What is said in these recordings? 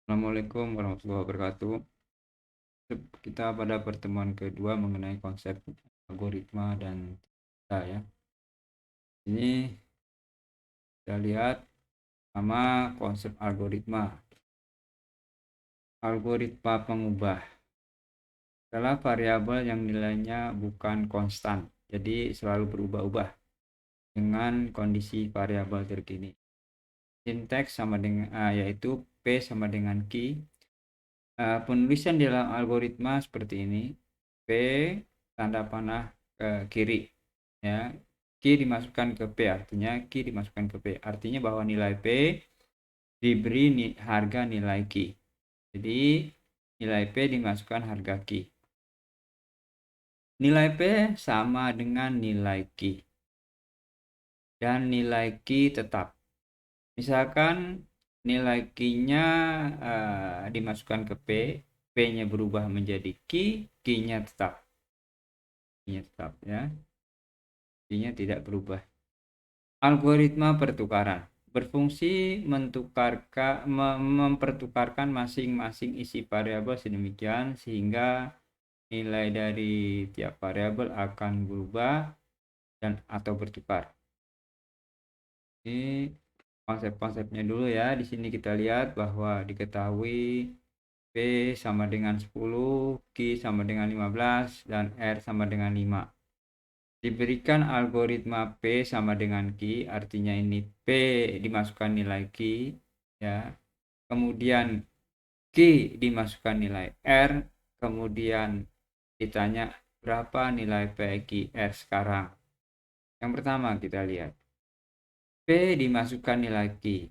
Assalamualaikum warahmatullahi wabarakatuh. Kita pada pertemuan kedua mengenai konsep algoritma dan data ya. Ini kita lihat sama konsep algoritma. Algoritma pengubah adalah variabel yang nilainya bukan konstan, jadi selalu berubah-ubah dengan kondisi variabel terkini. Sinteks sama dengan yaitu P sama dengan Q. Penulisan dalam algoritma seperti ini. P tanda panah ke kiri ya, Q dimasukkan ke P, artinya Q dimasukkan ke P, artinya bahwa nilai P diberi harga nilai Q. Jadi nilai P dimasukkan harga Q. Nilai P sama dengan nilai Q dan nilai Q tetap. Misalkan nilai Q-nya dimasukkan ke P, P-nya berubah menjadi Q, Q-nya tetap. Q-nya tetap ya. Q-nya tidak berubah. Algoritma pertukaran berfungsi mempertukarkan masing-masing isi variabel sedemikian sehingga nilai dari tiap variabel akan berubah dan atau bertukar. Ini konsep-konsepnya dulu ya. Di sini kita lihat bahwa diketahui P sama dengan 10, Q sama dengan 15, dan R sama dengan 5. Diberikan algoritma P sama dengan Q, artinya ini P dimasukkan nilai Q ya. Kemudian Q dimasukkan nilai R, kemudian ditanya berapa nilai P Q R sekarang. Yang pertama kita lihat P dimasukkan nilai Q,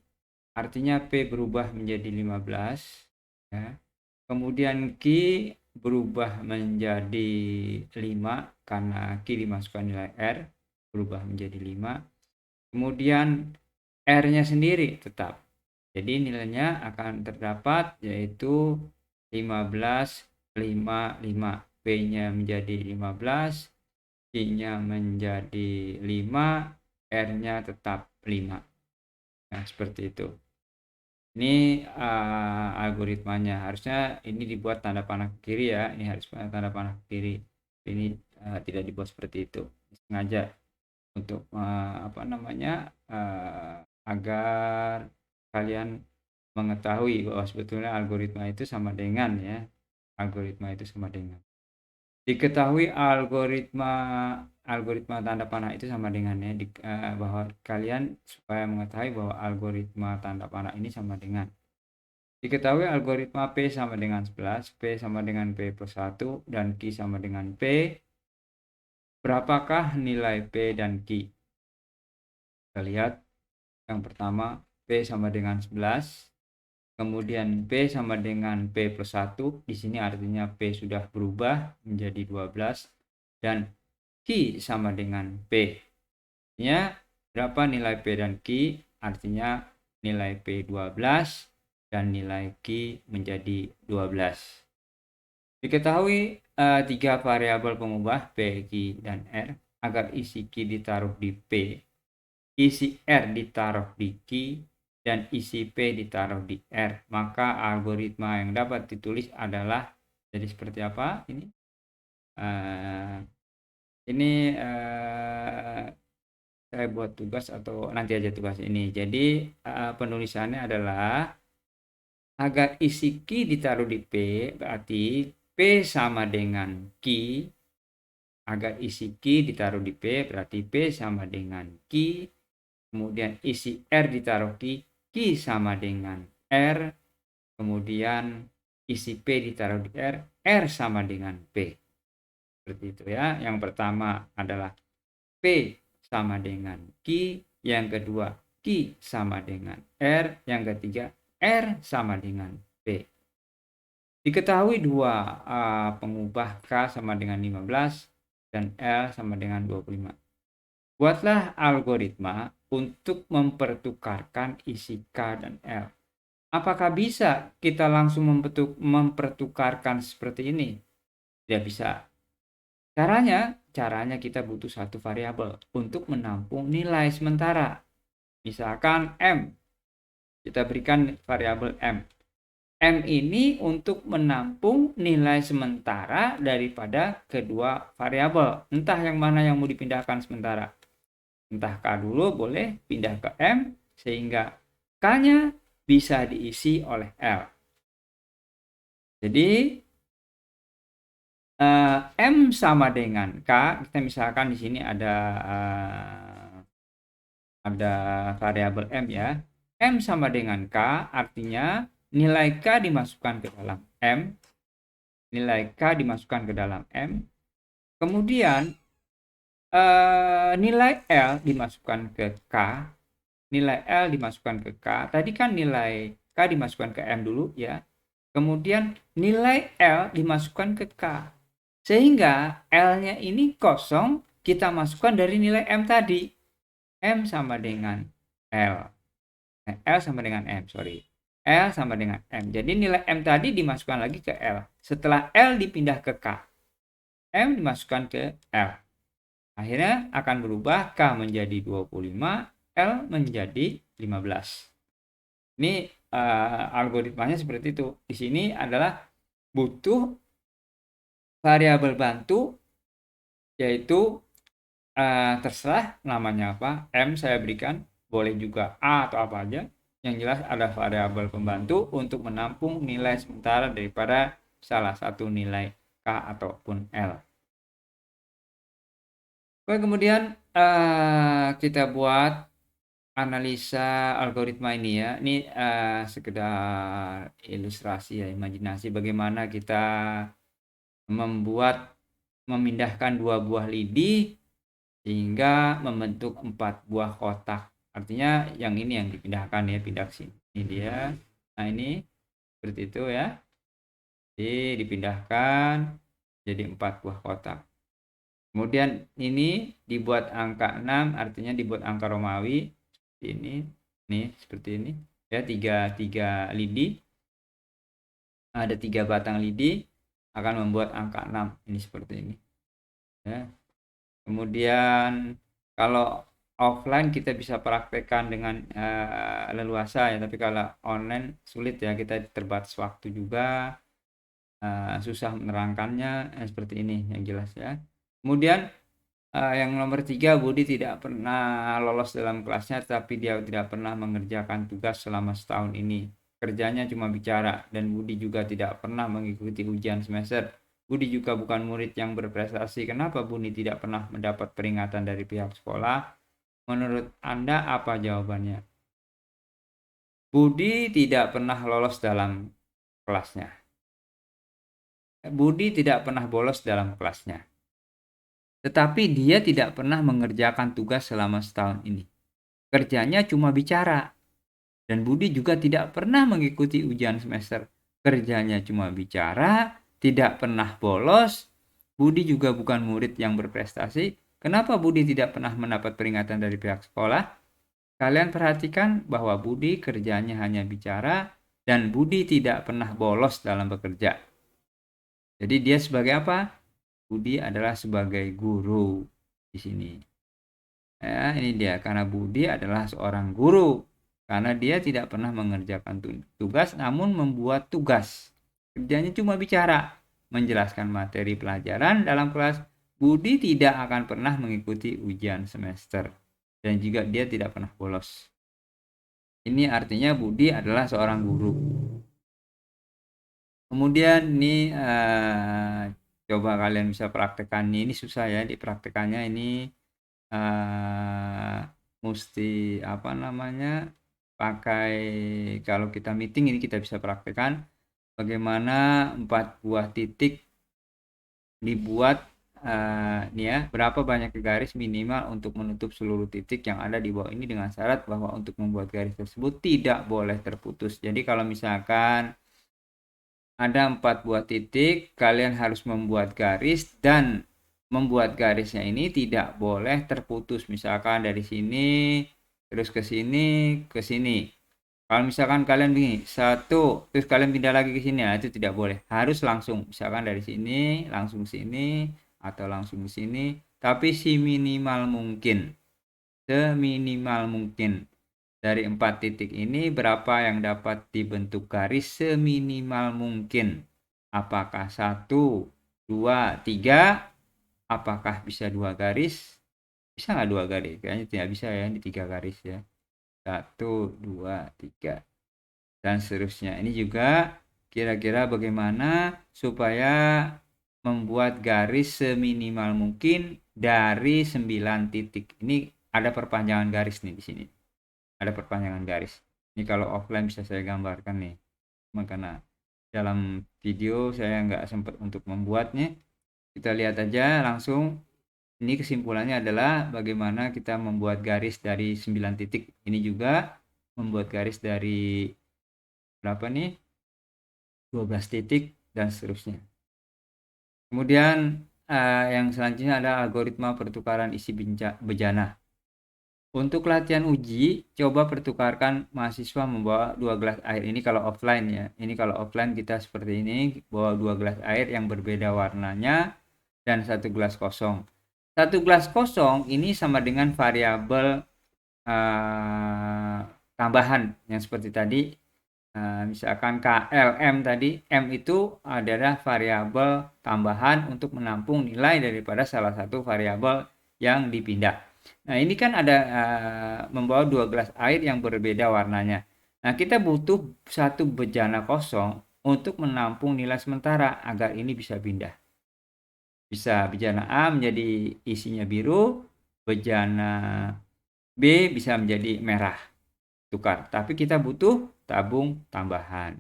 artinya P berubah menjadi 15 ya. Kemudian Q berubah menjadi 5 karena Q dimasukkan nilai R, berubah menjadi 5. Kemudian R-nya sendiri tetap. Jadi nilainya akan terdapat yaitu 15, 5, 5. P-nya menjadi 15, Q-nya menjadi 5, R-nya tetap 5. Nah, seperti itu. Ini algoritmanya. Harusnya ini dibuat tanda panah ke kiri ya. Ini harus tanda panah ke kiri. Ini tidak dibuat seperti itu. Sengaja untuk agar kalian mengetahui bahwa sebetulnya algoritma itu sama dengan ya. Algoritma itu sama dengan. Diketahui algoritma tanda panah itu sama dengan ya, bahwa kalian supaya mengetahui bahwa algoritma tanda panah ini sama dengan. Diketahui algoritma P sama dengan 11, P sama dengan P plus 1, dan Q sama dengan P. Berapakah nilai P dan Q? Kita lihat yang pertama P sama dengan 11. Kemudian P sama dengan P plus 1. Di sini artinya P sudah berubah menjadi 12. Dan Q sama dengan P. Artinya berapa nilai P dan Q? Artinya nilai P 12 dan nilai Q menjadi 12. Diketahui 3 variabel pengubah P, Q, dan R. Agar isi Q ditaruh di P, isi R ditaruh di Q, dan isi P ditaruh di R, maka algoritma yang dapat ditulis adalah jadi seperti apa ini? Saya buat tugas atau nanti aja tugas ini. Jadi penulisannya adalah agar isi Q ditaruh di P, berarti P sama dengan Q. Agar isi Q ditaruh di P, berarti P sama dengan Q. Kemudian isi R ditaruh di Q sama dengan R. Kemudian isi P ditaruh di R, R sama dengan P. Seperti itu ya. Yang pertama adalah P sama dengan Q. Yang kedua Q sama dengan R. Yang ketiga R sama dengan P. Diketahui dua pengubah K sama dengan 15 dan L sama dengan 25. Buatlah algoritma untuk mempertukarkan isi K dan L. Apakah bisa kita langsung mempertukarkan seperti ini? Tidak bisa. Caranya kita butuh satu variabel untuk menampung nilai sementara. Misalkan M. Kita berikan variabel M. M ini untuk menampung nilai sementara daripada kedua variabel. Entah yang mana yang mau dipindahkan sementara. Entah K dulu boleh pindah ke M sehingga K-nya bisa diisi oleh L. Jadi M sama dengan K. Kita misalkan di sini ada variabel M ya. M sama dengan K artinya nilai K dimasukkan ke dalam M. Nilai K dimasukkan ke dalam M. Kemudian nilai L dimasukkan ke K. Nilai L dimasukkan ke K. Tadi kan nilai K dimasukkan ke M dulu ya. Kemudian nilai L dimasukkan ke K. Sehingga L-nya ini kosong, kita masukkan dari nilai M tadi. M sama dengan L. L sama dengan M, sorry. L sama dengan M. Jadi nilai M tadi dimasukkan lagi ke L. Setelah L dipindah ke K. M dimasukkan ke L. Akhirnya akan berubah K menjadi 25, L menjadi 15. Ini algoritmanya seperti itu. Di sini adalah butuh variabel bantu, yaitu terserah namanya apa. M saya berikan, boleh juga A atau apa aja. Yang jelas ada variabel pembantu untuk menampung nilai sementara daripada salah satu nilai K ataupun L. Oke, kemudian kita buat analisa algoritma ini ya. Ini sekedar ilustrasi ya, imajinasi bagaimana kita memindahkan 2 buah lidi sehingga membentuk 4 buah kotak. Artinya yang ini yang dipindahkan ya, pindah sini. Ini dia. Nah, ini seperti itu ya. Jadi dipindahkan jadi 4 buah kotak. Kemudian ini dibuat angka 6, artinya dibuat angka Romawi seperti ini. Nih, seperti ini. Ya, 3 lidi. Ada 3 batang lidi akan membuat angka 6. Ini seperti ini. Ya. Kemudian kalau offline kita bisa praktekkan dengan leluasa ya, tapi kalau online sulit ya, kita terbatas waktu juga, susah menerangkannya seperti ini yang jelas ya. Kemudian yang nomor 3, Budi tidak pernah lolos dalam kelasnya, tapi dia tidak pernah mengerjakan tugas selama setahun ini. Kerjanya cuma bicara, dan Budi juga tidak pernah mengikuti ujian semester. Budi juga bukan murid yang berprestasi. Kenapa Budi tidak pernah mendapat peringatan dari pihak sekolah? Menurut Anda apa jawabannya? Budi tidak pernah lolos dalam kelasnya. Budi tidak pernah bolos dalam kelasnya. Tetapi dia tidak pernah mengerjakan tugas selama setahun ini. Kerjanya cuma bicara. Dan Budi juga tidak pernah mengikuti ujian semester. Kerjanya cuma bicara, tidak pernah bolos. Budi juga bukan murid yang berprestasi. Kenapa Budi tidak pernah mendapat peringatan dari pihak sekolah? Kalian perhatikan bahwa Budi kerjanya hanya bicara dan Budi tidak pernah bolos dalam bekerja. Jadi dia sebagai apa? Budi adalah sebagai guru di sini. Ya, ini dia, karena Budi adalah seorang guru. Karena dia tidak pernah mengerjakan tugas, namun membuat tugas. Kerjanya cuma bicara, menjelaskan materi pelajaran dalam kelas. Budi tidak akan pernah mengikuti ujian semester. Dan juga dia tidak pernah bolos. Ini artinya Budi adalah seorang guru. Kemudian ini coba kalian bisa praktekkan. Ini susah ya dipraktekannya, ini mesti apa namanya, pakai, kalau kita meeting ini kita bisa praktekkan bagaimana 4 buah titik dibuat. Nih ya, berapa banyak garis minimal untuk menutup seluruh titik yang ada di bawah ini dengan syarat bahwa untuk membuat garis tersebut tidak boleh terputus. Jadi kalau misalkan ada 4 buah titik, kalian harus membuat garis, dan membuat garisnya ini tidak boleh terputus. Misalkan dari sini terus ke sini ke sini. Kalau misalkan kalian begini, satu terus kalian pindah lagi ke sini, nah itu tidak boleh. Harus langsung, misalkan dari sini langsung sini atau langsung ke sini, tapi seminimal mungkin. Dari 4 titik ini berapa yang dapat dibentuk garis seminimal mungkin? Apakah 1, 2, 3? Apakah bisa 2 garis? Bisa nggak 2 garis? Kayaknya tidak bisa ya, ini 3 garis ya. 1, 2, 3. Dan seterusnya. Ini juga kira-kira bagaimana supaya membuat garis seminimal mungkin dari 9 titik. Ini ada perpanjangan garis nih di sini. Ada perpanjangan garis. Ini kalau offline bisa saya gambarkan nih. Karena dalam video saya nggak sempat untuk membuatnya. Kita lihat aja langsung. Ini kesimpulannya adalah bagaimana kita membuat garis dari 9 titik. Ini juga membuat garis dari berapa nih? 12 titik dan seterusnya. Kemudian yang selanjutnya ada algoritma pertukaran isi bejana. Untuk latihan uji, coba pertukarkan mahasiswa membawa 2 gelas air. Ini kalau offline ya. Ini kalau offline kita seperti ini, bawa 2 gelas air yang berbeda warnanya dan 1 gelas kosong. 1 gelas kosong ini sama dengan variabel tambahan yang seperti tadi. Misalkan KLM tadi, M itu adalah variabel tambahan untuk menampung nilai daripada salah satu variabel yang dipindah. Nah, ini kan ada membawa 2 gelas air yang berbeda warnanya. Nah, kita butuh satu bejana kosong untuk menampung nilai sementara agar ini bisa pindah. Bisa bejana A menjadi isinya biru, bejana B bisa menjadi merah. Tukar. Tapi kita butuh tabung tambahan.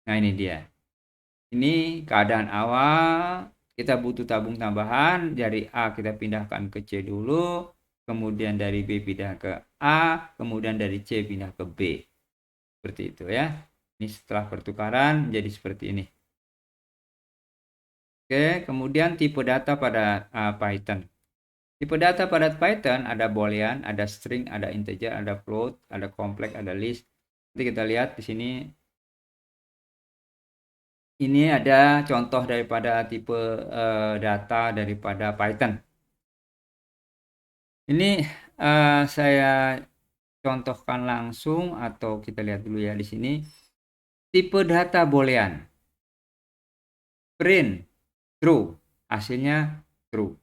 Nah, ini dia. Ini keadaan awal. Kita butuh tabung tambahan. Dari A kita pindahkan ke C dulu. Kemudian dari B pindah ke A. Kemudian dari C pindah ke B. Seperti itu ya. Ini setelah pertukaran menjadi seperti ini. Oke, kemudian tipe data pada Python. Tipe data pada Python ada boolean, ada string, ada integer, ada float, ada complex, ada list. Nanti kita lihat di sini. Ini ada contoh daripada tipe data daripada Python. Ini saya contohkan langsung atau kita lihat dulu ya di sini. Tipe data boolean. Print true, hasilnya true.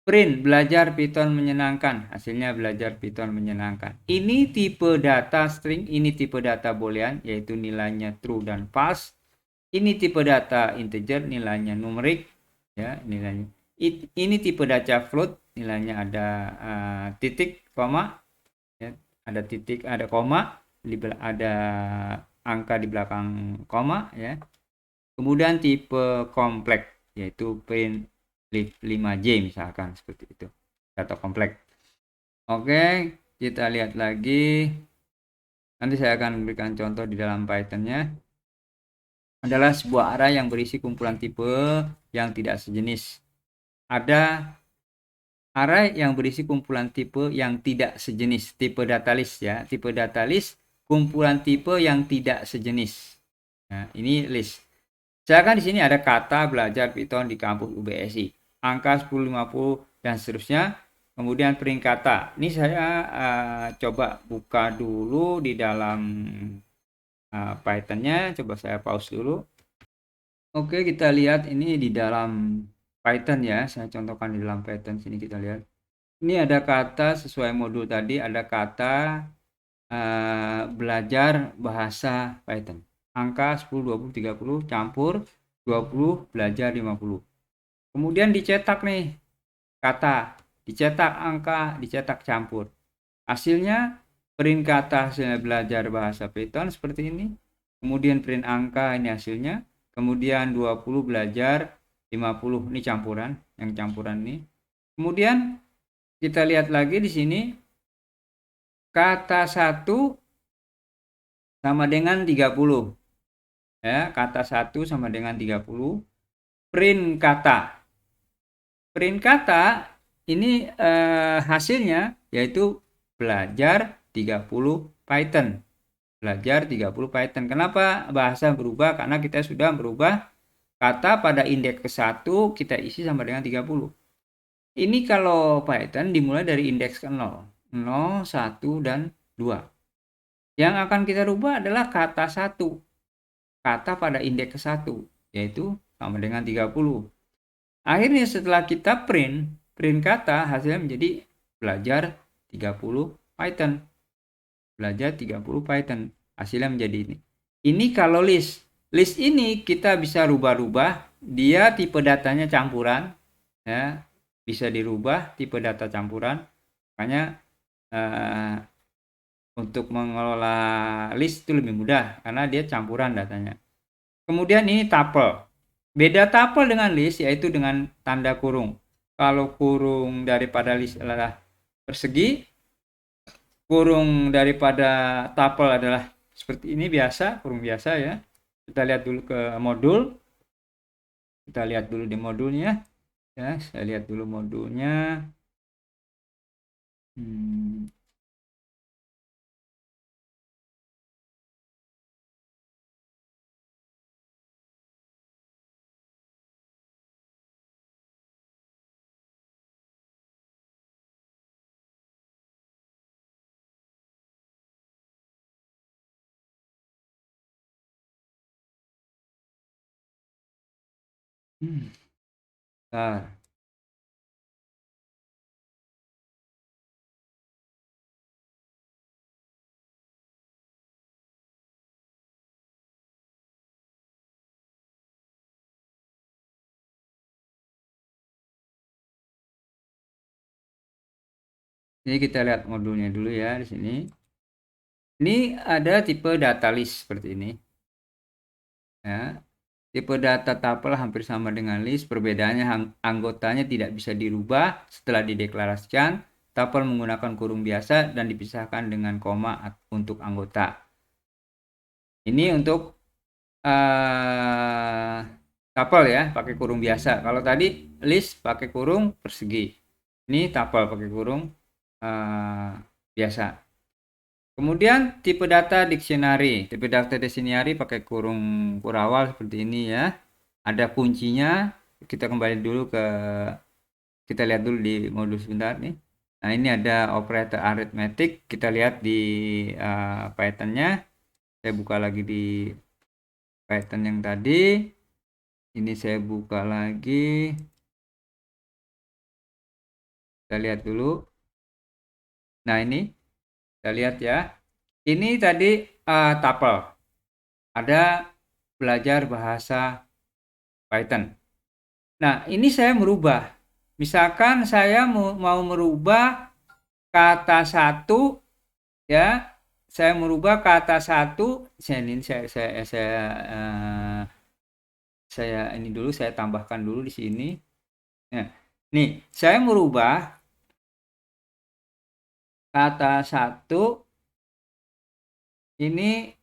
Print belajar Python menyenangkan, hasilnya belajar Python menyenangkan. Ini tipe data string, ini tipe data boolean yaitu nilainya true dan false. Ini tipe data integer, nilainya numerik ya, nilainya. Ini tipe data float, nilainya ada titik, koma ya, ada titik, ada koma, ada angka di belakang koma ya. Kemudian tipe kompleks yaitu print 5J misalkan seperti itu, data kompleks. Oke, kita lihat lagi. Nanti saya akan memberikan contoh di dalam Python-nya. Adalah sebuah array yang berisi kumpulan tipe yang tidak sejenis. Ada array yang berisi kumpulan tipe yang tidak sejenis, tipe data list ya. Tipe data list kumpulan tipe yang tidak sejenis. Nah, ini list. Misalkan di sini ada kata belajar Python di kampus UBSI, angka 1050 dan seterusnya. Kemudian print kata. Ini saya coba buka dulu di dalam Python-nya. Coba saya pause dulu. Oke, kita lihat ini di dalam Python ya. Saya contohkan di dalam Python sini kita lihat. Ini ada kata sesuai modul tadi, ada kata belajar bahasa Python. Angka 10, 20, 30 campur 20 belajar 50. Kemudian dicetak nih kata, dicetak angka, dicetak campur. Hasilnya print kata hasilnya belajar bahasa Python seperti ini. Kemudian print angka ini hasilnya. Kemudian 20 belajar 50 ini campuran, yang campuran ini. Kemudian kita lihat lagi di sini kata 1 sama dengan 30. Ya, kata 1 sama dengan 30. Print kata. Print kata ini hasilnya yaitu belajar 30 Python. Belajar 30 Python. Kenapa bahasa berubah? Karena kita sudah berubah kata pada indeks ke-1 kita isi sama dengan 30. Ini kalau Python dimulai dari indeks ke 0. 0, 1, dan 2. Yang akan kita rubah adalah kata 1. Kata pada indeks ke-1, yaitu sama dengan 30. Akhirnya setelah kita print kata, hasilnya menjadi belajar 30 Python. Belajar 30 Python. Hasilnya menjadi ini. Ini kalau list. List ini kita bisa rubah-rubah. Dia tipe datanya campuran. Ya, bisa dirubah tipe data campuran. Makanya untuk mengelola list itu lebih mudah karena dia campuran datanya. Kemudian ini tuple. Beda tuple dengan list yaitu dengan tanda kurung. Kalau kurung daripada list adalah persegi, kurung daripada tuple adalah seperti ini biasa, kurung biasa ya. Kita lihat dulu ke modul. Kita lihat dulu di modulnya. Ya, saya lihat dulu modulnya. Nah, ini kita lihat modulnya dulu ya di sini. Ini ada tipe data list seperti ini. Ya, tipe data tuple hampir sama dengan list, perbedaannya anggotanya tidak bisa dirubah setelah dideklarasikan. Tuple menggunakan kurung biasa dan dipisahkan dengan koma untuk anggota. Ini untuk tuple ya, pakai kurung biasa. Kalau tadi list pakai kurung persegi. Ini tuple pakai kurung biasa. Kemudian tipe data dictionary. Tipe data dictionary pakai kurung kurawal seperti ini ya. Ada kuncinya. Kita kembali dulu kita lihat dulu di modul sebentar nih. Nah, ini ada operator arithmetic. Kita lihat di Python-nya. Saya buka lagi di Python yang tadi. Ini saya buka lagi. Kita lihat dulu. Nah, ini kita lihat ya. Ini tadi tuple. Ada belajar bahasa Python. Nah, ini saya merubah. Misalkan saya mau merubah kata 1 ya. Saya merubah kata 1. Saya ini dulu, saya tambahkan dulu di sini. Nah, nih, saya merubah kata 1 ini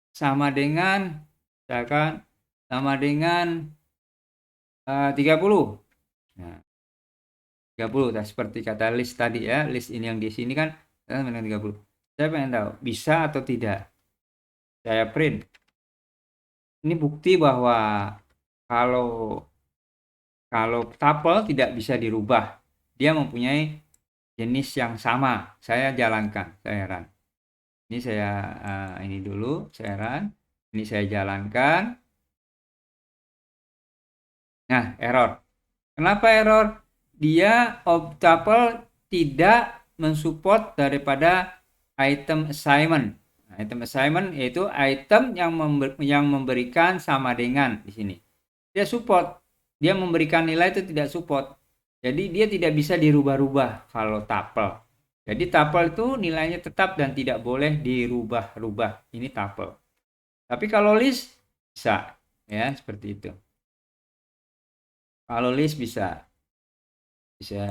sama dengan misalkan sama dengan 30. Nah, 30. Nah, seperti kata list tadi ya, list ini yang di sini kan sama dengan 30. Saya pengen tahu bisa atau tidak. Saya print. Ini bukti bahwa kalau tuple tidak bisa dirubah. Dia mempunyai jenis yang sama. Saya jalankan, saya run. Ini saya ini dulu, saya run. Ini saya jalankan. Nah, error. Kenapa error? Dia tuple tidak mensupport daripada item assignment. Item assignment yaitu item yang memberikan sama dengan di sini. Dia support. Dia memberikan nilai itu tidak support. Jadi dia tidak bisa dirubah-rubah kalau tuple. Jadi tuple itu nilainya tetap dan tidak boleh dirubah-rubah. Ini tuple. Tapi kalau list bisa ya, seperti itu. Kalau list bisa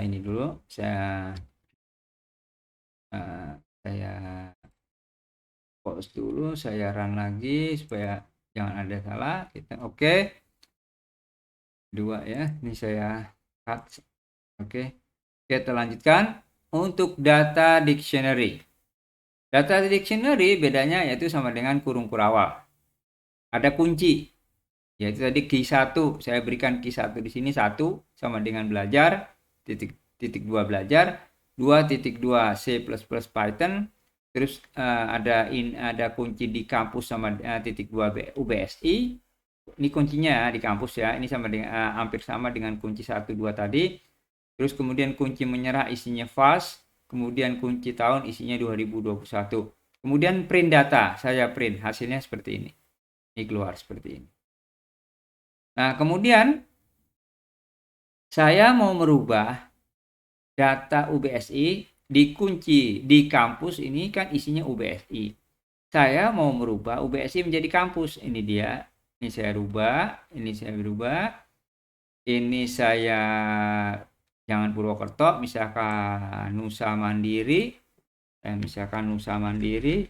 ini dulu, saya pause dulu, saya run lagi supaya jangan ada salah. Kita oke. Dua ya, ini saya cut. Oke. Kita lanjutkan untuk data dictionary. Data dictionary bedanya yaitu sama dengan kurung kurawal. Ada kunci. Yaitu tadi key 1, saya berikan key 1 di sini 1 sama dengan belajar titik 2 belajar 2.2 C++ Python terus ada kunci di kampus sama titik 2 UBSI. Ini kuncinya di kampus ya. Ini sama dengan hampir sama dengan kunci 1 2 tadi. Terus kemudian kunci menyerah isinya false, kemudian kunci tahun isinya 2021. Kemudian print data, saya print hasilnya seperti ini. Ini keluar seperti ini. Nah, kemudian saya mau merubah data UBSI dikunci di kampus, ini kan isinya UBSI. Saya mau merubah UBSI menjadi kampus. Ini dia. Ini saya rubah, ini saya berubah. Ini saya jangan Purwokerto, misalkan Nusa Mandiri. Misalkan Nusa Mandiri.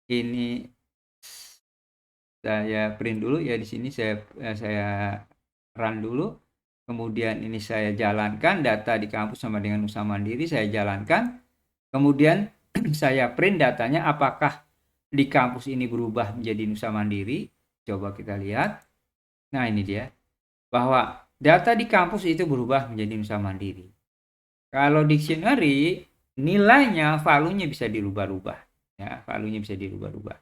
Ini saya print dulu ya, di sini saya run dulu. Kemudian ini saya jalankan data di kampus sama dengan Nusa Mandiri, saya jalankan. Kemudian saya print datanya apakah di kampus ini berubah menjadi Nusa Mandiri. Coba kita lihat. Nah, ini dia. Bahwa data di kampus itu berubah menjadi Nusa Mandiri. Kalau dictionary, nilainya, value-nya bisa dirubah-rubah. Ya, value-nya bisa dirubah-rubah.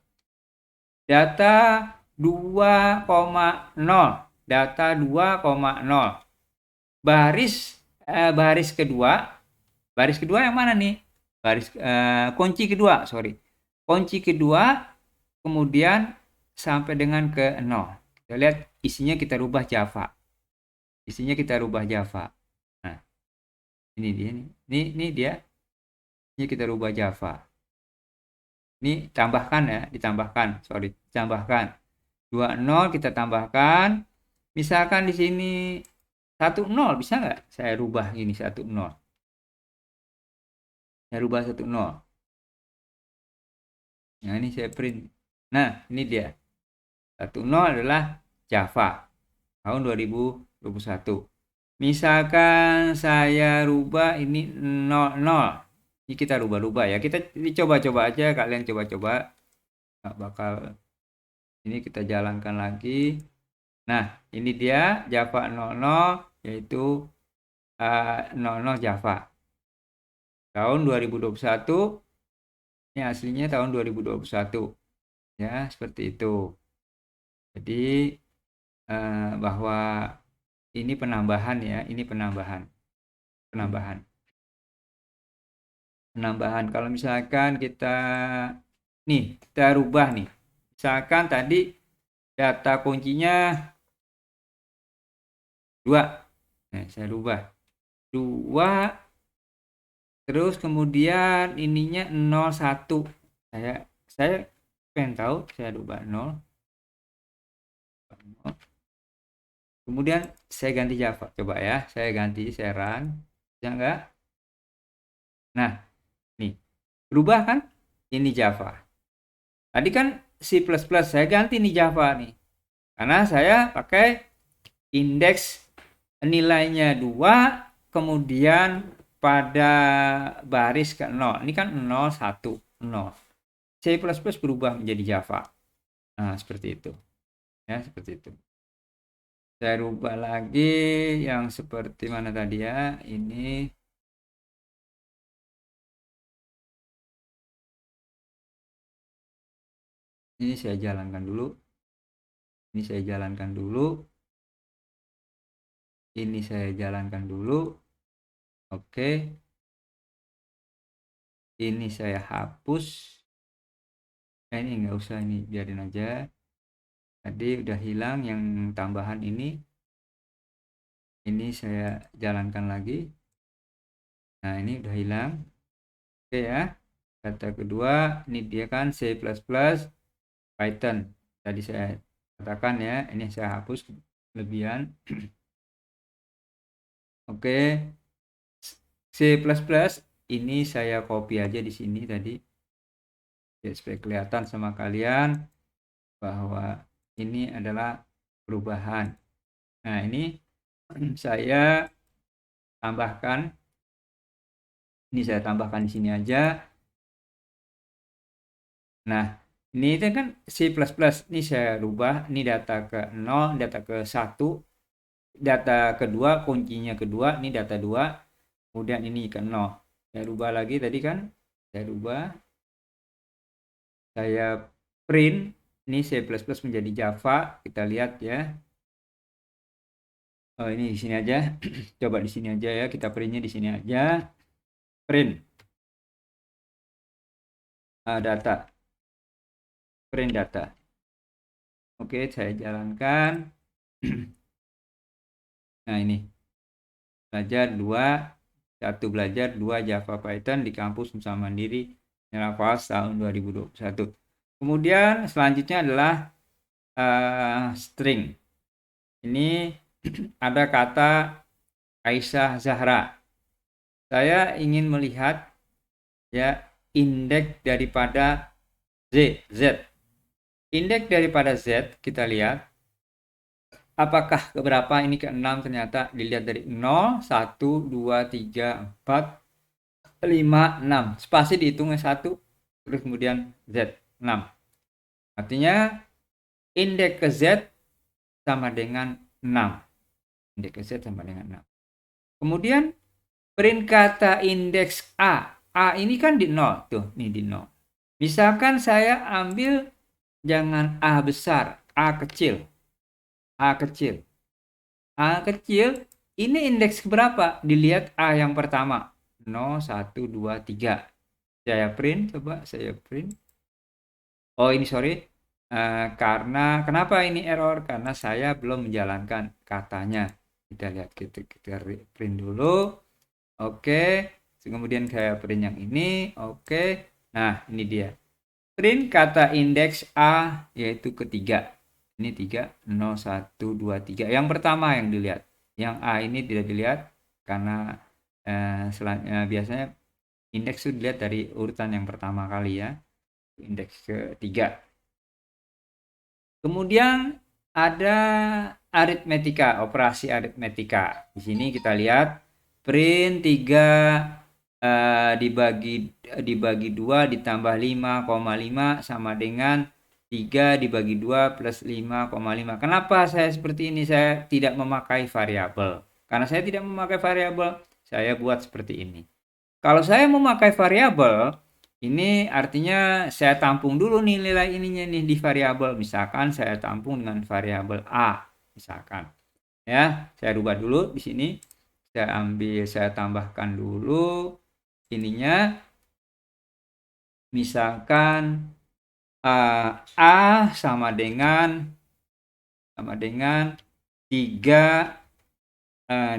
Data 2,0. Data 2,0. Baris kedua yang mana nih? Kunci kedua, kunci kedua kemudian sampai dengan ke 0. Kita lihat isinya kita rubah Java. Nah, ini dia nih. Ini dia. Ini kita rubah Java. Ini tambahkan ya, ditambahkan. 20 kita tambahkan. Misalkan di sini 10 bisa nggak? Saya rubah ini 10. Saya rubah 10. Nah, ini saya print. Nah, ini dia. 10 adalah Java tahun 2021. Misalkan saya rubah ini 00. Ini kita rubah-rubah ya. Kita coba-coba aja, kalian coba-coba. Nggak bakal. Ini kita jalankan lagi. Nah, ini dia Java 00, yaitu 00 Java. Tahun 2021. Ini aslinya tahun 2021. Ya, seperti itu. Jadi bahwa ini penambahan ya, ini penambahan. Kalau misalkan kita rubah nih. Misalkan tadi data kuncinya 2. Nah, saya rubah 2. Terus kemudian ininya 01. Saya pengen tahu, saya rubah 0. Kemudian saya ganti Java. Coba ya, saya ganti, saya run. Bisa enggak? Nah, nih. Berubah kan? Ini Java. Tadi kan C++, saya ganti nih Java nih. Karena saya pakai indeks nilainya 2, kemudian pada baris ke 0. Ini kan 0, 1, 0. C++ berubah menjadi Java. Nah, seperti itu. Ya, seperti itu. Saya rubah lagi yang seperti mana tadi ya. Ini saya jalankan dulu. Ini saya jalankan dulu. Oke. Ini saya hapus. Ini nggak usah, ini biarin aja. Tadi udah hilang yang tambahan ini. Ini saya jalankan lagi. Nah, ini udah hilang. Oke ya. Kata kedua, ini dia kan C++ Python. Tadi saya katakan ya, ini saya hapus kelebihan. Oke. C++ ini saya copy aja di sini tadi. Ya, supaya kelihatan sama kalian bahwa ini adalah perubahan. Nah, ini saya tambahkan. Ini saya tambahkan di sini aja. Nah, ini itu kan C++. Ini saya rubah. Ini data ke 0, data ke 1. Data kedua, kuncinya kedua. Ini data 2. Kemudian ini ke 0. Saya rubah lagi tadi kan. Saya rubah. Saya print. Ini C++ menjadi Java. Kita lihat ya. Oh, ini di sini aja. Coba di sini aja ya. Kita printnya di sini aja. Print data. Print data. Oke, saya jalankan. Nah, ini. Belajar 2. 1 belajar 2 Java Python di kampus Nusa Mandiri Nafas tahun 2021. Kemudian selanjutnya adalah string. Ini ada kata Aisyah Zahra. Saya ingin melihat ya indeks daripada Z. Indeks daripada Z kita lihat. Apakah keberapa ini ke-6 ternyata dilihat dari 0, 1, 2, 3, 4, 5, 6. Spasi dihitungnya 1, terus kemudian Z, 6. Artinya indeks ke Z sama dengan 6. Indeks ke Z sama dengan 6. Kemudian print kata indeks A. A ini kan di 0. Tuh, ini di 0. Misalkan saya ambil jangan A besar, A kecil. A kecil. A kecil, ini indeks berapa? Dilihat A yang pertama. 0, 1, 2, 3. Saya print, coba saya print. Oh, ini sorry. Karena kenapa ini error? Karena saya belum menjalankan katanya. Kita lihat, kita print dulu. Oke. Kemudian saya print yang ini. Oke. Nah, ini dia. Print kata indeks A yaitu ketiga. Ini 3, 0, 1, 2, 3. Yang pertama yang dilihat. Yang A ini tidak dilihat karena biasanya indeks itu dilihat dari urutan yang pertama kali ya. Indeks ketiga. Kemudian ada aritmetika, operasi aritmetika. Di sini kita lihat print 3 dibagi 2 ditambah 5,5 sama dengan 3 dibagi 2 plus 5,5. Kenapa saya seperti ini? Saya tidak memakai variabel. Karena saya tidak memakai variabel, saya buat seperti ini. Kalau saya memakai variabel, ini artinya saya tampung dulu nih nilai ininya nih di variabel. Misalkan saya tampung dengan variabel A, misalkan. Ya, saya rubah dulu di sini. Saya tambahkan dulu ininya. Misalkan A sama dengan 3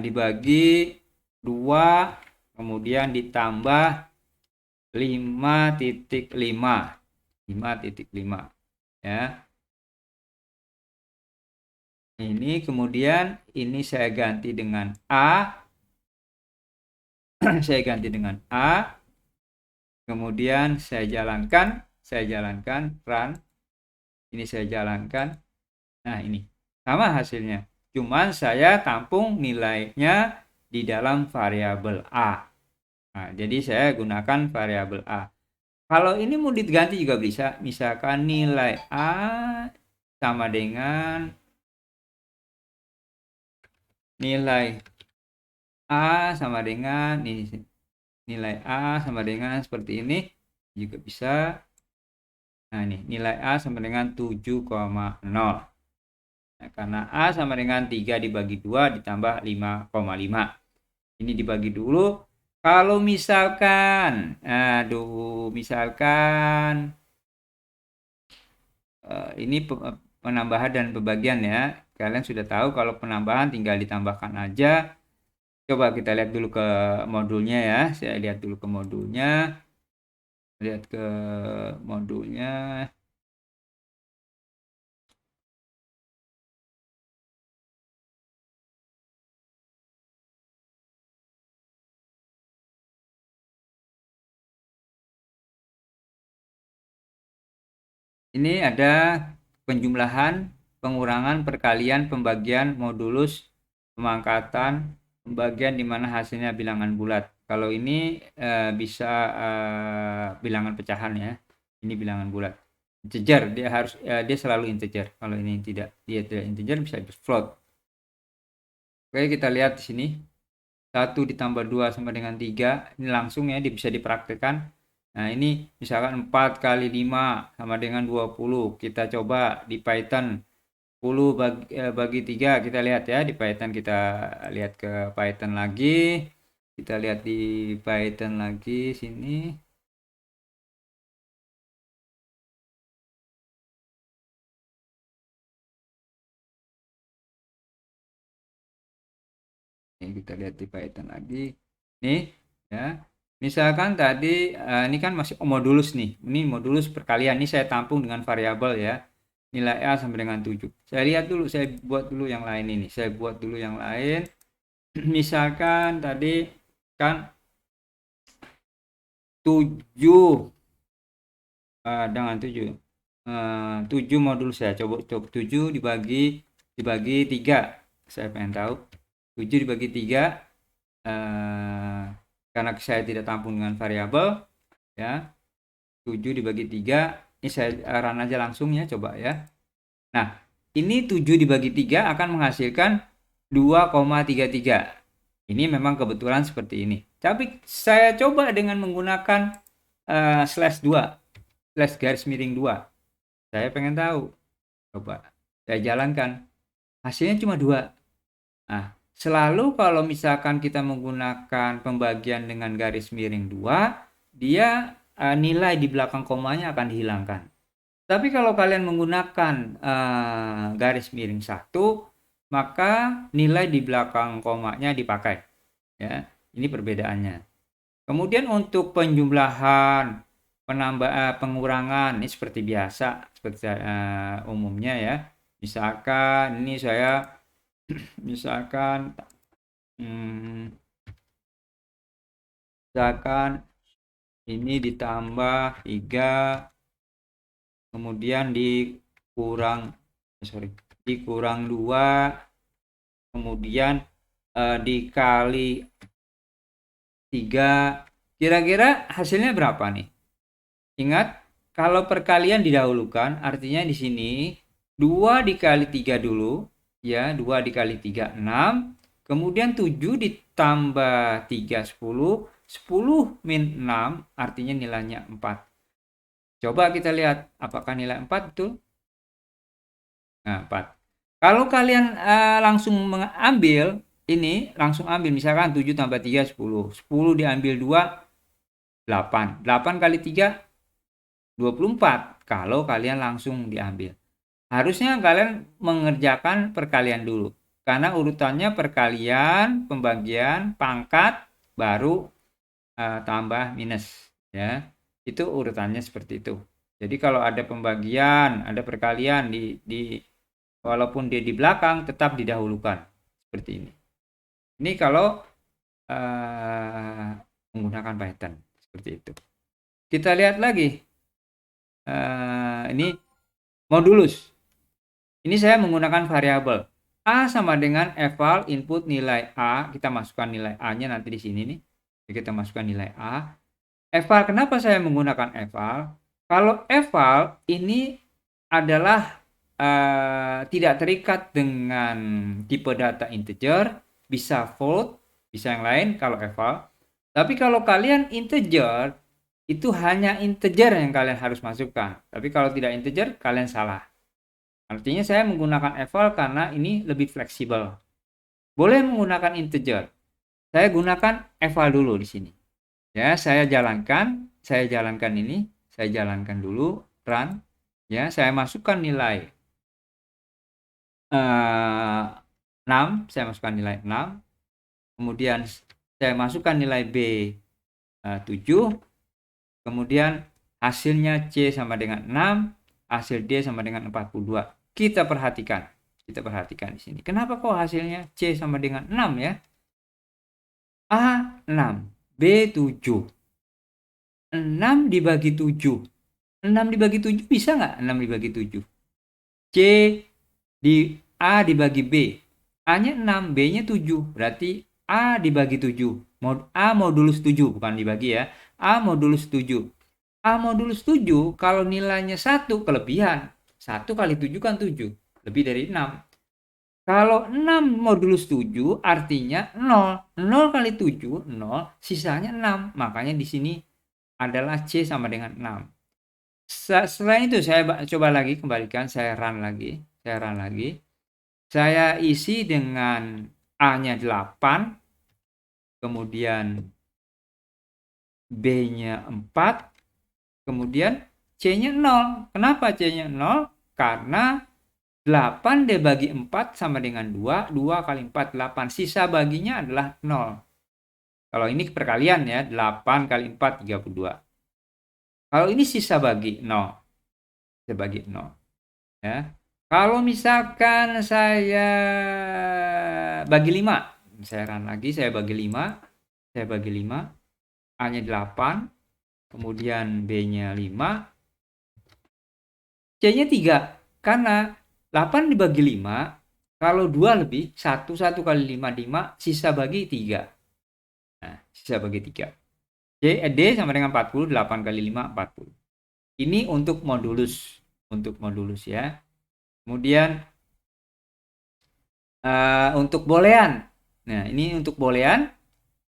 dibagi 2 kemudian ditambah 5,5 ya. Ini kemudian ini saya ganti dengan A. Saya ganti dengan A. Kemudian saya jalankan run. Ini saya jalankan. Nah, ini sama hasilnya. Cuman saya tampung nilainya di dalam variabel A. Nah, jadi saya gunakan variabel A. Kalau ini mau diganti juga bisa. Misalkan nilai A sama dengan nilai A sama dengan seperti ini juga bisa. Nah, ini nilai A sama dengan 7,0. Nah, karena A sama dengan 3 dibagi 2 ditambah 5,5. Ini dibagi dulu. Kalau misalkan, ini penambahan dan pembagian ya. Kalian sudah tahu kalau penambahan tinggal ditambahkan aja. Coba kita lihat dulu ke modulnya ya. Saya lihat dulu ke modulnya. Lihat ke modulnya. Ini ada penjumlahan, pengurangan, perkalian, pembagian, modulus, pemangkatan, pembagian di mana hasilnya bilangan bulat. Kalau ini bisa bilangan pecahan ya. Ini bilangan bulat. Integer, dia selalu integer. Kalau ini tidak integer bisa float. Oke, kita lihat di sini. 1 ditambah 2 sama dengan 3. Ini langsung ya, bisa dipraktekkan. Nah, ini misalkan 4 kali 5 sama dengan 20. Kita coba di Python 10 bagi 3. Kita lihat ya di Python, kita lihat ke Python lagi. Kita lihat di Python lagi sini. Ini kita lihat di Python lagi. Nih, ya. Misalkan tadi ini kan masih modulus nih. Ini modulus perkalian. Ini saya tampung dengan variabel ya. Nilai A sampai dengan 7. Saya lihat dulu, saya buat dulu yang lain ini. Saya buat dulu yang lain. Misalkan tadi kan 7 dengan 7. 7 modul saya coba 7 dibagi 3. Saya pengen tahu 7 dibagi 3 karena saya tidak tampung dengan variabel ya. 7 dibagi 3, ini saya run aja langsung ya, coba ya. Nah, ini 7 dibagi 3 akan menghasilkan 2,33. Ini memang kebetulan seperti ini. Tapi saya coba dengan menggunakan slash garis miring 2. Saya pengen tahu. Coba saya jalankan. Hasilnya cuma 2. Nah, selalu kalau misalkan kita menggunakan pembagian dengan garis miring 2, dia nilai di belakang komanya akan dihilangkan. Tapi kalau kalian menggunakan garis miring 1, maka nilai di belakang komanya dipakai. Ya, ini perbedaannya. Kemudian untuk penjumlahan, pengurangan, ini seperti biasa, seperti umumnya ya. Misalkan ini saya misalkan ini ditambah 3, kemudian dikurang 2, kemudian dikali 3. Kira-kira hasilnya berapa nih? Ingat, kalau perkalian didahulukan, artinya di sini 2 dikali 3 dulu ya. 2 dikali 3 6, kemudian 7 ditambah 3 10, 10 min 6 artinya nilainya 4. Coba kita lihat apakah nilai 4 betul. Nah, 4. Kalau kalian langsung mengambil ini, langsung ambil misalkan 7 tambah 3 10. 10 diambil 2 8. 8 kali 3 24 kalau kalian langsung diambil. Harusnya kalian mengerjakan perkalian dulu. Karena urutannya perkalian, pembagian, pangkat, baru tambah minus ya. Itu urutannya seperti itu. Jadi kalau ada pembagian, ada perkalian walaupun dia di belakang tetap didahulukan seperti ini. Ini kalau menggunakan Python seperti itu. Kita lihat lagi. Ini modulus. Ini saya menggunakan variabel. A sama dengan eval input nilai A. Kita masukkan nilai A-nya nanti di sini nih. Kita masukkan nilai A. Eval, kenapa saya menggunakan eval? Kalau eval ini adalah tidak terikat dengan tipe data integer, bisa float, bisa yang lain kalau eval. Tapi kalau kalian integer, itu hanya integer yang kalian harus masukkan. Tapi kalau tidak integer, kalian salah. Artinya saya menggunakan eval karena ini lebih fleksibel. Boleh menggunakan integer. Saya gunakan eval dulu di sini. Ya, saya jalankan ini, saya jalankan dulu, run. Ya, saya masukkan nilai 6, saya masukkan nilai 6. Kemudian saya masukkan nilai B 7. Kemudian hasilnya C sama dengan 6, hasil D sama dengan 42. Kita perhatikan di sini. Kenapa kok hasilnya C sama dengan 6 ya? A 6, B 7. 6 dibagi 7. 6 dibagi 7 bisa nggak? 6 dibagi 7. C di A dibagi B. A-nya 6, B-nya 7. Berarti A dibagi 7. A modulus 7, bukan dibagi ya. A modulus 7. A modulus 7 kalau nilainya 1 kelebihan. 1 kali 7 kan 7. Lebih dari 6. Kalau 6 modulus 7 artinya 0. 0 kali 7, 0, sisanya 6. Makanya di sini adalah C sama dengan 6. Selain itu saya coba lagi, kembalikan, saya run lagi. Saya isi dengan A-nya 8, kemudian B-nya 4, kemudian C-nya 0. Kenapa C-nya 0? Karena 8 dibagi 4 sama dengan 2, 2 kali 4, 8. Sisa baginya adalah 0. Kalau ini perkalian ya, 8 kali 4, 32. Kalau ini sisa bagi 0. Sisa bagi 0. Ya. Kalau misalkan saya bagi 5, saya run lagi, saya bagi 5, A-nya 8, kemudian B-nya 5, C-nya 3. Karena 8 dibagi 5, kalau 2 lebih, 1 kali 5, 5, sisa bagi 3. Nah, sisa bagi 3. D sama dengan 40, 8 kali 5, 40. Ini untuk modulus. Ya. Kemudian untuk boolean. Nah, ini untuk boolean.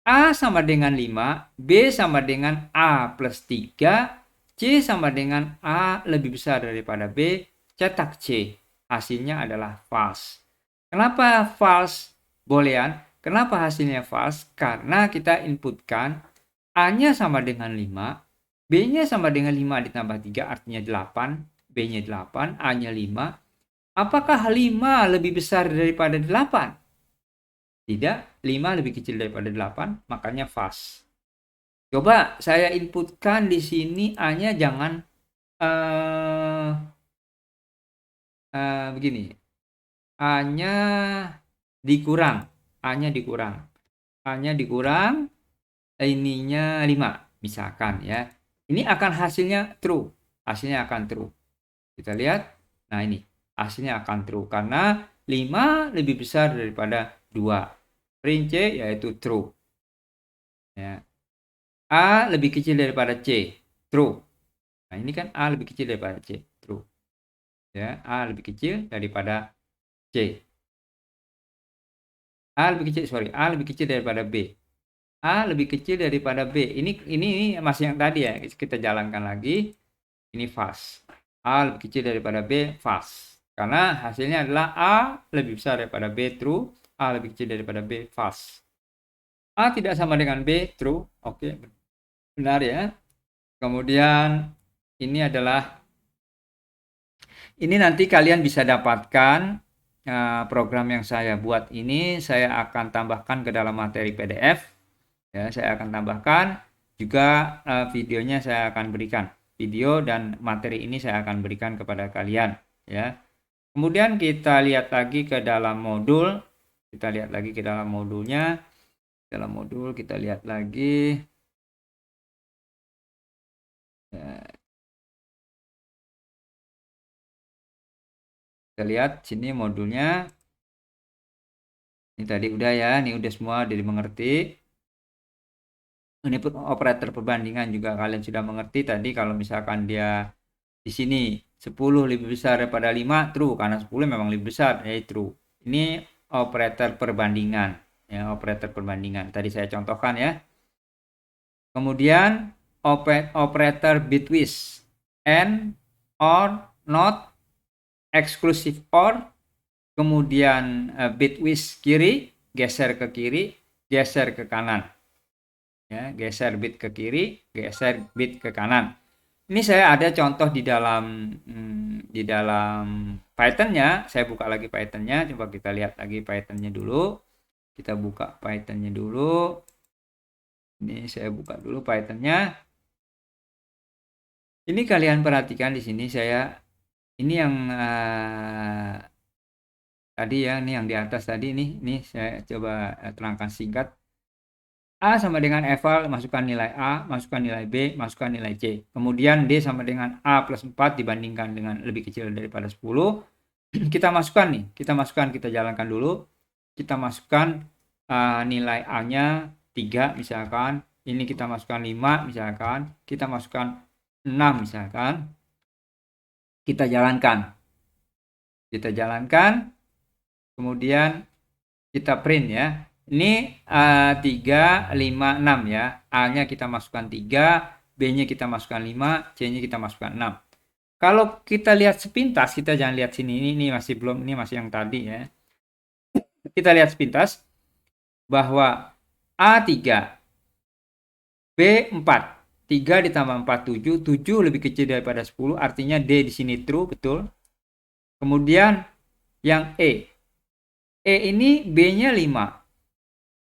A sama dengan 5, B sama dengan A plus 3, C sama dengan A lebih besar daripada B, cetak C. Hasilnya adalah false. Kenapa false boolean? Kenapa hasilnya false? Karena kita inputkan A-nya sama dengan 5, B-nya sama dengan 5 ditambah 3 artinya 8, B-nya 8, A-nya 5. Apakah 5 lebih besar daripada 8? Tidak, 5 lebih kecil daripada 8, makanya false. Coba saya inputkan di sini A-nya jangan begini. A-nya dikurang. Ininya 5 misalkan ya. Ini akan hasilnya true. Kita lihat. Nah, ini hasilnya akan true karena 5 lebih besar daripada 2. Print C yaitu true. Ya. A lebih kecil daripada C, true. Nah, ini kan A lebih kecil daripada C, true. Ya, A lebih kecil daripada C. A lebih kecil daripada B. A lebih kecil daripada B. Ini masih yang tadi ya, kita jalankan lagi. Ini false. A lebih kecil daripada B, false. Karena hasilnya adalah A lebih besar daripada B, true. A lebih kecil daripada B, false. A tidak sama dengan B, true. Oke, benar ya. Kemudian ini nanti kalian bisa dapatkan program yang saya buat ini. Saya akan tambahkan ke dalam materi PDF. Ya, saya akan tambahkan juga videonya saya akan berikan. Video dan materi ini saya akan berikan kepada kalian. Ya. Kemudian kita lihat lagi ke dalam modul. Kita lihat lagi ke dalam modulnya. Dalam modul kita lihat lagi. Ya. Kita lihat sini modulnya. Ini tadi udah ya, ini udah semua dimengerti. Ini pun operator perbandingan juga kalian sudah mengerti tadi. Kalau misalkan dia di sini 10 lebih besar daripada 5, true karena 10 memang lebih besar, ya true. Ini operator perbandingan, ya operator perbandingan. Tadi saya contohkan ya. Kemudian operator bitwise, and, or, not, exclusive or, kemudian bitwise kiri, geser ke kiri, geser ke kanan. Ya, geser bit ke kiri, geser bit ke kanan. Ini saya ada contoh di dalam Python-nya. Saya buka lagi Python-nya. Coba kita lihat lagi Python-nya dulu. Kita buka Python-nya dulu. Ini saya buka dulu Python-nya. Ini kalian perhatikan di sini ini yang tadi ya, ini yang di atas tadi nih. Ini saya coba terangkan singkat. A sama dengan eval, masukkan nilai A, masukkan nilai B, masukkan nilai C. Kemudian D sama dengan A plus 4 dibandingkan dengan lebih kecil daripada 10. Kita masukkan, kita jalankan dulu. Kita masukkan nilai A-nya 3 misalkan. Ini kita masukkan 5 misalkan. Kita masukkan 6 misalkan. Kita jalankan. Kemudian kita print ya. Ini 3, 5, 6 ya. A-nya kita masukkan 3, B-nya kita masukkan 5, C-nya kita masukkan 6. Kalau kita lihat sepintas, kita jangan lihat sini. Ini masih belum, ini masih yang tadi ya. Kita lihat sepintas bahwa A3, B4. 3 ditambah 4, 7. 7 lebih kecil daripada 10, artinya D di sini true, betul. Kemudian yang E. E ini B-nya 5.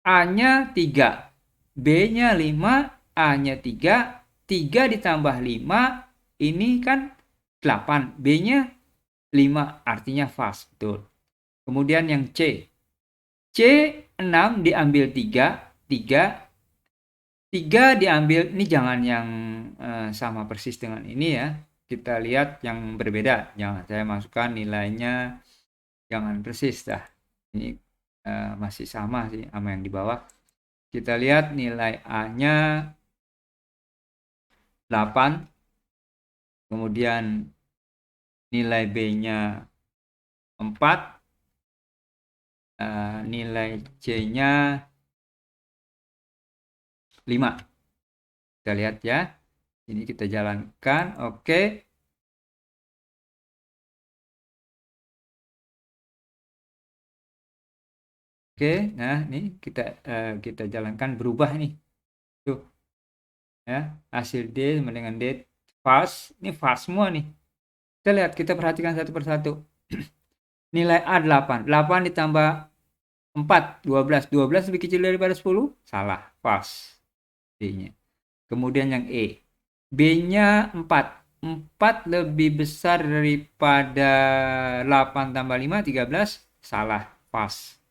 A-nya 3. B-nya 5, A-nya 3. 3 ditambah 5, ini kan 8. B-nya 5, artinya false, betul. Kemudian yang C. C 6 diambil 3. 3 diambil, ini jangan yang sama persis dengan ini ya. Kita lihat yang berbeda. Jangan saya masukkan nilainya, jangan persis dah. Ini masih sama sih sama yang di bawah. Kita lihat nilai A-nya 8. Kemudian nilai B-nya 4. Nilai C-nya 5. Kita lihat ya. Ini kita jalankan. Oke. Oke, nah ini kita jalankan, berubah nih. Tuh. Ya, hasil D sama dengan D false. Ini false semua nih. Kita lihat, kita perhatikan satu persatu. Nilai A 8. 8 ditambah 4, 12. 12 lebih kecil daripada 10? Salah, false. D-nya. Kemudian yang E. B-nya 4. 4 lebih besar daripada 8 tambah 5, 13. Salah, false.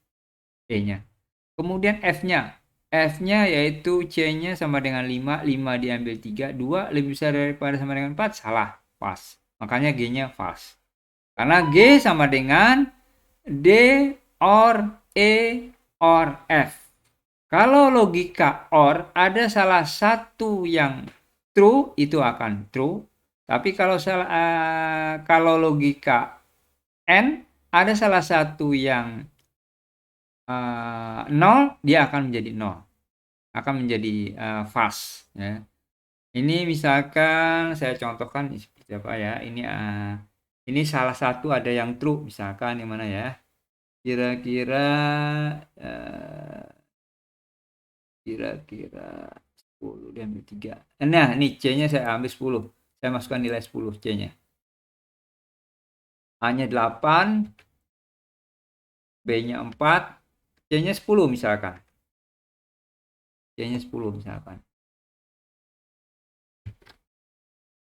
E-nya. Kemudian F-nya. F-nya yaitu C-nya sama dengan 5. 5 diambil 3. 2 lebih besar daripada sama dengan 4. Salah, false. Makanya G-nya false. Karena G sama dengan D or E or F. Kalau logika OR ada salah satu yang true, itu akan true. Tapi kalau logika N ada salah satu yang 0, dia akan menjadi 0. Akan menjadi false ya. Ini misalkan saya contohkan seperti apa ya. Ini salah satu ada yang true, misalkan yang mana ya? Kira-kira 10 diambil 3. Nah, ini C-nya saya ambil 10. Saya masukkan nilai 10 C-nya. A-nya 8, B-nya 4, C-nya 10 misalkan. C-nya 10 misalkan.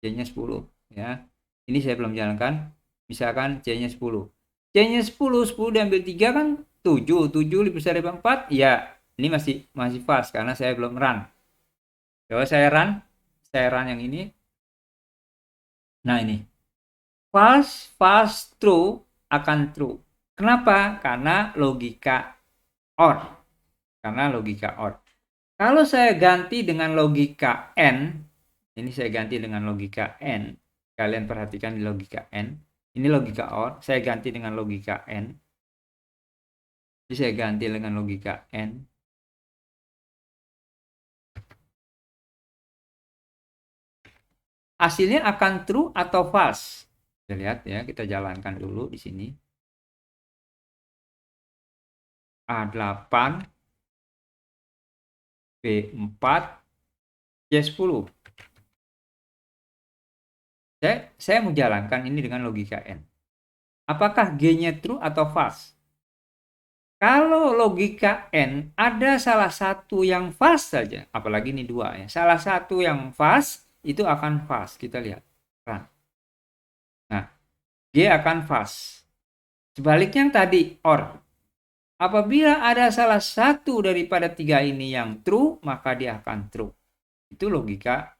C-nya 10 ya. Ini saya belum jalankan. Misalkan C-nya 10. C-nya 10, 10 diambil 3 kan 7. 7 lebih besar dari 4? Ya, ini masih false karena saya belum run. Coba saya run yang ini. Nah, ini. False, true akan true. Kenapa? Karena logika OR. Kalau saya ganti dengan logika N, ini saya ganti dengan logika N. Kalian perhatikan di logika N. Ini logika OR, saya ganti dengan logika N. Jadi saya ganti dengan logika N. Hasilnya akan true atau false? Kita lihat ya, kita jalankan dulu di sini. A8, B4, C10. Saya mau jalankan ini dengan logika N. Apakah G-nya true atau false? Kalau logika N ada salah satu yang false saja, apalagi ini 2 ya. Salah satu yang false itu akan false. Kita lihat. Nah, G akan false. Sebaliknya yang tadi OR. Apabila ada salah satu daripada 3 ini yang true, maka dia akan true. Itu logika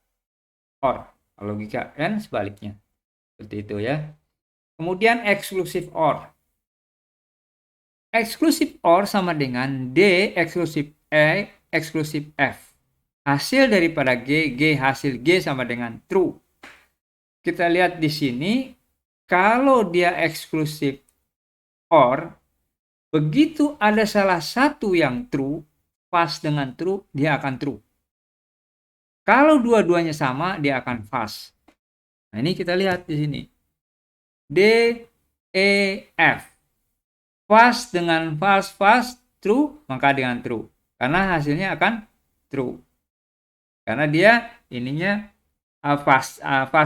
OR. Logika N sebaliknya. Seperti itu ya. Kemudian exclusive OR. Exclusive OR sama dengan D, exclusive E, exclusive F. Hasil daripada G, hasil G sama dengan true. Kita lihat di sini, kalau dia exclusive OR, Begitu ada salah satu yang true, false dengan true, dia akan true. Kalau dua-duanya sama, dia akan false. Nah, ini kita lihat di sini. D, E, F. False dengan false, false, true, maka dengan true. Karena hasilnya akan true. Karena dia ininya false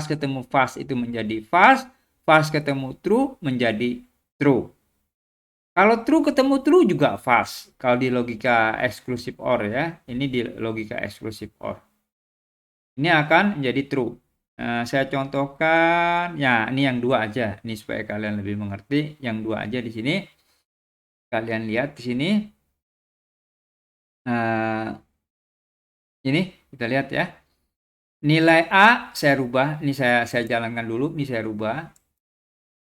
ketemu false itu menjadi false, false ketemu true menjadi true. Kalau true ketemu true juga false. Kalau di logika exclusive OR ya, ini di logika exclusive OR. Ini akan menjadi true. Nah, saya contohkan, ya ini yang dua aja, ini supaya kalian lebih mengerti. Yang dua aja di sini. Kalian lihat di sini. Ini kita lihat ya. Nilai A saya rubah, ini saya jalankan dulu, ini saya rubah.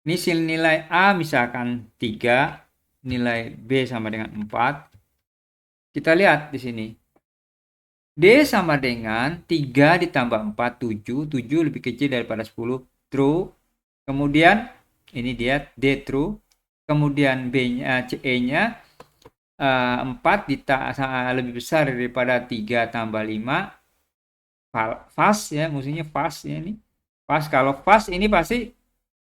Ini nilai A misalkan 3, nilai B sama dengan 4. Kita lihat di sini. D sama dengan 3 ditambah 4, 7. 7 lebih kecil daripada 10, true. Kemudian ini dia D true. Kemudian B-nya, E-nya 4 lebih besar daripada 3 tambah 5. False ya, musuhnya false ya ini. False, kalau false ini pasti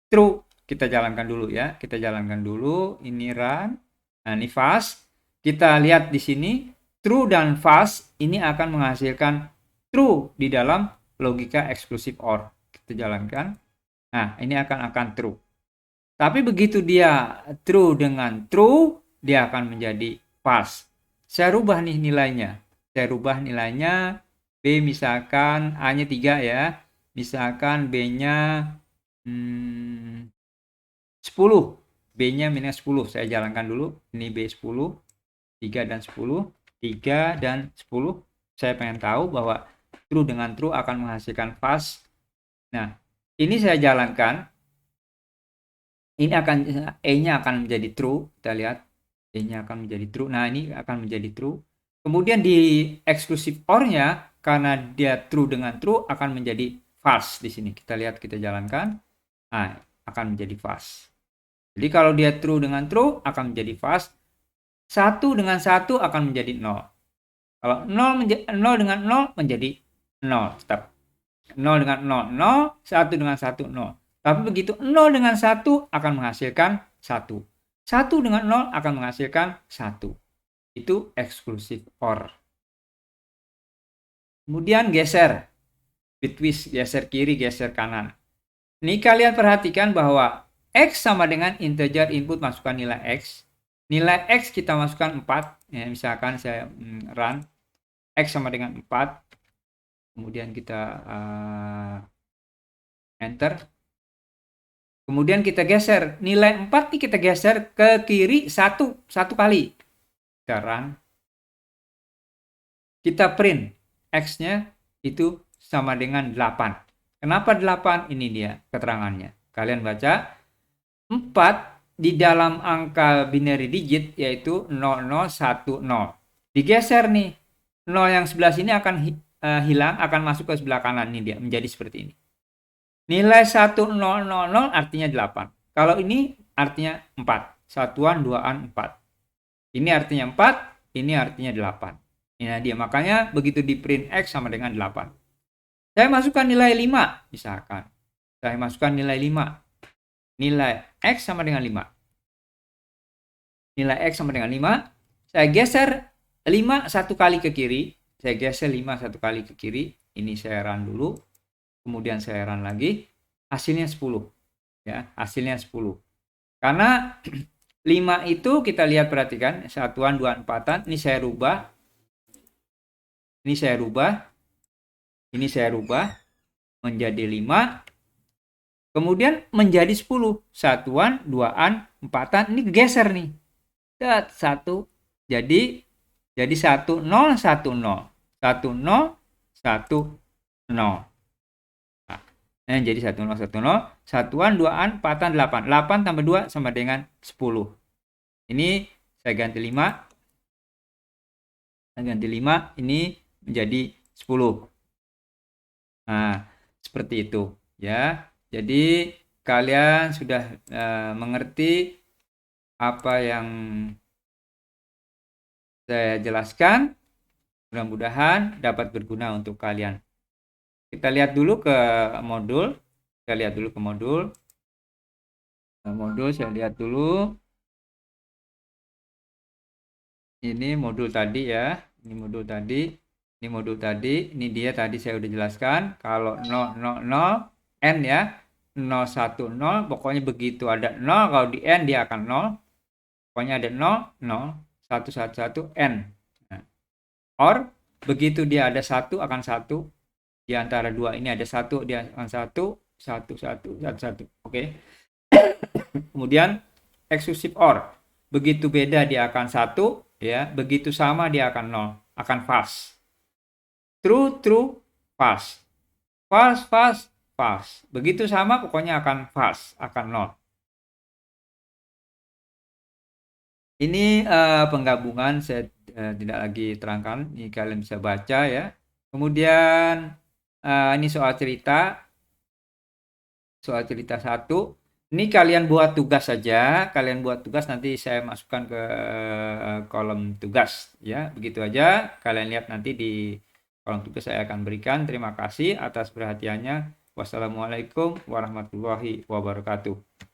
true. Kita jalankan dulu ya. Kita jalankan dulu. Ini run. Nah, ini false. Kita lihat di sini. True dan false ini akan menghasilkan true di dalam logika exclusive OR. Kita jalankan. Nah, ini akan true. Tapi begitu dia true dengan true, dia akan menjadi false. Saya rubah nih nilainya. Saya rubah nilainya. B misalkan A-nya 3 ya. Misalkan B-nya 10. B-nya minus 10. Saya jalankan dulu. Ini B10. 3 dan 10. 3 dan 10. Saya pengen tahu bahwa true dengan true akan menghasilkan false. Nah, ini saya jalankan. Ini E-nya akan menjadi true. Kita lihat. E-nya akan menjadi true. Nah, ini akan menjadi true. Kemudian di exclusive OR-nya, karena dia true dengan true, akan menjadi false di sini. Kita lihat, kita jalankan. Nah, akan menjadi false. Jadi kalau dia true dengan true, akan menjadi false. 1 dengan 1 akan menjadi 0. Kalau 0 dengan 0 menjadi 0. Tetap. 0 dengan 0, 0. 1 dengan 1, 0. Tapi begitu 0 dengan 1 akan menghasilkan 1. 1 dengan 0 akan menghasilkan 1. Itu exclusive OR. Kemudian geser. Bit twist, geser kiri, geser kanan. Ini kalian perhatikan bahwa X sama dengan integer input, masukkan nilai X. Nilai X kita masukkan 4. Ya, misalkan saya run. X sama dengan 4. Kemudian kita enter. Kemudian kita geser. Nilai 4 ini kita geser ke kiri satu kali. Kita run. Kita print. X-nya itu sama dengan 8. Kenapa 8? Ini dia keterangannya. Kalian baca. 4 di dalam angka binary digit yaitu 0010. Digeser nih. 0 yang sebelah sini akan hilang, akan masuk ke sebelah kanan. Ini dia, menjadi seperti ini. Nilai 1000 artinya 8. Kalau ini artinya 4. Satuan, duaan, 4. Ini artinya 4, ini artinya 8. Ini dia, makanya begitu di print X sama dengan 8. Saya masukkan nilai 5, misalkan. Saya masukkan nilai 5. Nilai X sama dengan 5. Nilai X sama dengan 5. Saya geser 5 satu kali ke kiri. Saya geser 5 satu kali ke kiri. Ini saya run dulu. Kemudian saya run lagi. Hasilnya 10. Ya, hasilnya 10. Karena 5 itu kita lihat, perhatikan. Satuan, duaan, empatan. Ini saya rubah. Ini saya rubah. Ini saya rubah. Menjadi 5. Kemudian menjadi 10. Satuan, duaan, empatan. Ini geser nih. 1. Jadi 1010. 1010. 1010. Nah, jadi 1010. Satuan, duaan, empatan, 8. 8 tambah 2 sama dengan 10. Ini saya ganti 5. Saya ganti 5. Ini menjadi 10. Nah, seperti itu ya. Jadi kalian sudah mengerti apa yang saya jelaskan. Mudah-mudahan dapat berguna untuk kalian. Kita lihat dulu ke modul. Modul saya lihat dulu. Ini modul tadi ya. Ini modul tadi. Ini dia tadi saya udah jelaskan. Kalau 0, 0, 0, N ya. 0, 1, 0. Pokoknya begitu ada 0. Kalau di N dia akan 0. Pokoknya ada 0, 0. 1, 1, 1, N. Nah, or begitu dia ada 1 akan 1. Di antara dua ini ada 1. Dia akan 1, 1, 1, 1, 1. Oke. Kemudian exclusive or. Begitu beda dia akan 1. Ya, begitu sama dia akan 0, akan false. True, true, false. False, false, false. Begitu sama pokoknya akan false, akan 0. Ini penggabungan saya tidak lagi terangkan, ini kalian bisa baca ya. Kemudian ini soal cerita 1. Ini kalian buat tugas saja, nanti saya masukkan ke kolom tugas ya. Begitu aja, kalian lihat nanti di kolom tugas saya akan berikan. Terima kasih atas perhatiannya. Wassalamualaikum warahmatullahi wabarakatuh.